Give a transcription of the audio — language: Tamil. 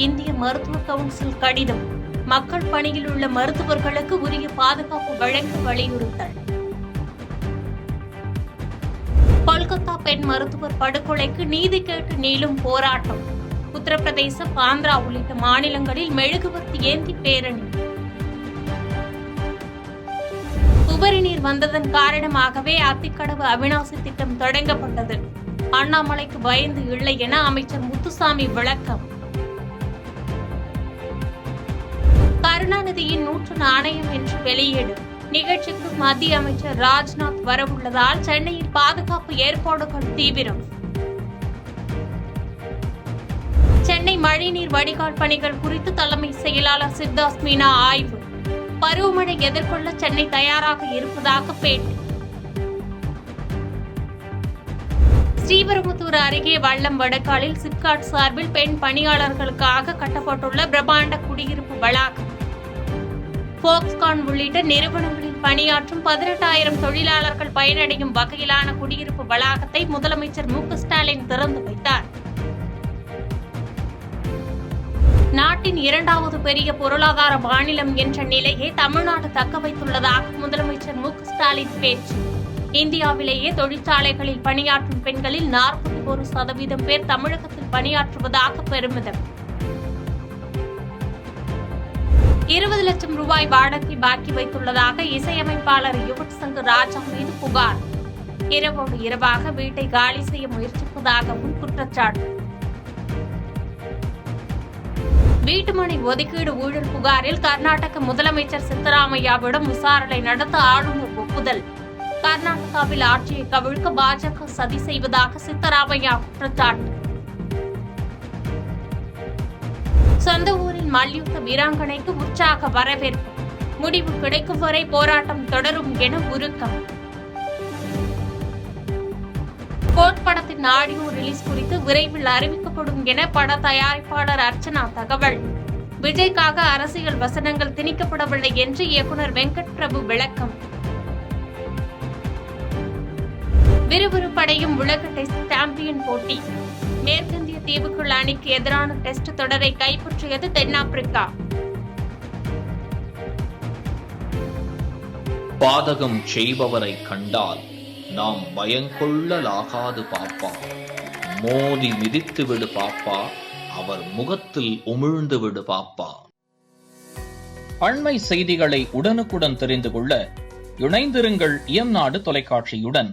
இந்திய மருத்துவ கவுன்சில் கடிதம். மக்கள் பணியில் உள்ள மருத்துவர்களுக்கு உரிய பாதுகாப்பு வழங்க வலியுறுத்தல். கொல்கத்தா பெண் மருத்துவர் படுகொலைக்கு நீதி கேட்டு நீளும் போராட்டம். உத்தரப்பிரதேசம், ஆந்திரா உள்ளிட்ட மாநிலங்களில் மெழுகுவர்த்தி ஏந்தி பேரணி. உபரி நீர் வந்ததன் காரணமாகவே அத்திக்கடவு அவிநாசி திட்டம் தொடங்கப்பட்டது. அண்ணாமலைக்கு பயந்து இல்லை என அமைச்சர் முத்துசாமி விளக்கம். கருணாநிதியின் 100 நாணயம் என்று வெளியீடு. நிகழ்ச்சிக்கு மத்திய அமைச்சர் ராஜ்நாத் வரவுள்ளதால் சென்னையில் பாதுகாப்பு ஏற்பாடுகள் தீவிரம். சென்னை மழைநீர் வடிகால் பணிகள் குறித்து தலைமை செயலாளர் சித்தார்த் மீனா ஆய்வு. பருவமழை எதிர்கொள்ள சென்னை தயாராக இருப்பதாக பேட்டி. ஸ்ரீபெரும்புதூர் அருகே வல்லம் வடக்காலில் சிப்காட் சார்பில் பெண் பணியாளர்களுக்காக கட்டப்பட்டுள்ள பிரம்மாண்ட குடியிருப்பு வளாகம். போக்ஸ்கான் உள்ளிட்ட நிறுவனங்களில் பணியாற்றும் 18,000 தொழிலாளர்கள் பயனடையும் வகையிலான குடியிருப்பு வளாகத்தை முதலமைச்சர் மு.க.ஸ்டாலின் திறந்து வைத்தார். நாட்டின் 2வது பெரிய பொருளாதார மாநிலம் என்ற நிலையை தமிழ்நாடு தக்க வைத்துள்ளதாக முதலமைச்சர் மு.க.ஸ்டாலின் பேச்சு. இந்தியாவிலேயே தொழிற்சாலைகளில் பணியாற்றும் பெண்களில் 41% பேர் தமிழகத்தில் பணியாற்றுவதாக பெருமிதம். 20 லட்சம் ரூபாய் வாடகை பாக்கி வைத்துள்ளதாக இசையமைப்பாளர் யுவன் சங்கர் ராஜா மீது புகார். இரவோடு இரவாக வீட்டை காலி செய்ய முயற்சிப்பதாகவும் குற்றச்சாட்டு. வீட்டுமனை ஒதுக்கீடு ஊழல் புகாரில் கர்நாடக முதலமைச்சர் சித்தராமையாவிடம் விசாரணை நடத்த ஆளுநர் ஒப்புதல். கர்நாடகாவில் ஆட்சியை கவிழ்க்க பாஜக சதி செய்வதாக சித்தராமையா குற்றச்சாட்டு. சொந்த ஊரில் மல்யுத்த வீராங்கனைக்கு உற்சாக வரவேற்பு. முடிவு கிடைக்கும் வரை போராட்டம் தொடரும் என உருக்கம். கோட் படத்தின் ஆடியோ ரிலீஸ் குறித்து விரைவில் அறிவிக்கப்படும் என பட தயாரிப்பாளர் அர்ச்சனா தகவல். விஜய்க்காக அரசியல் வசனங்கள் திணிக்கப்படவில்லை என்று இயக்குநர் வெங்கட் பிரபு விளக்கம். விறுவிறுப்படையும் உலக டெஸ்ட் சாம்பியன் போட்டி. மேற்கிந்திய தீவுகள் அணிக்கு எதிரான டெஸ்ட் தொடரை கைப்பற்றியது தென்னாப்பிரிக்கா. பாதகம் செய்பவரை கண்டால் நாம் பயங்கொள்ளலாகாது பாப்பா. மோதி மிதித்து விடு பாப்பா, அவர் முகத்தில் உமிழ்ந்து விடு பாப்பா. அண்மை செய்திகளை உடனுக்குடன் தெரிந்து கொள்ள இணைந்திருங்கள் இயம்நாடு தொலைக்காட்சியுடன்.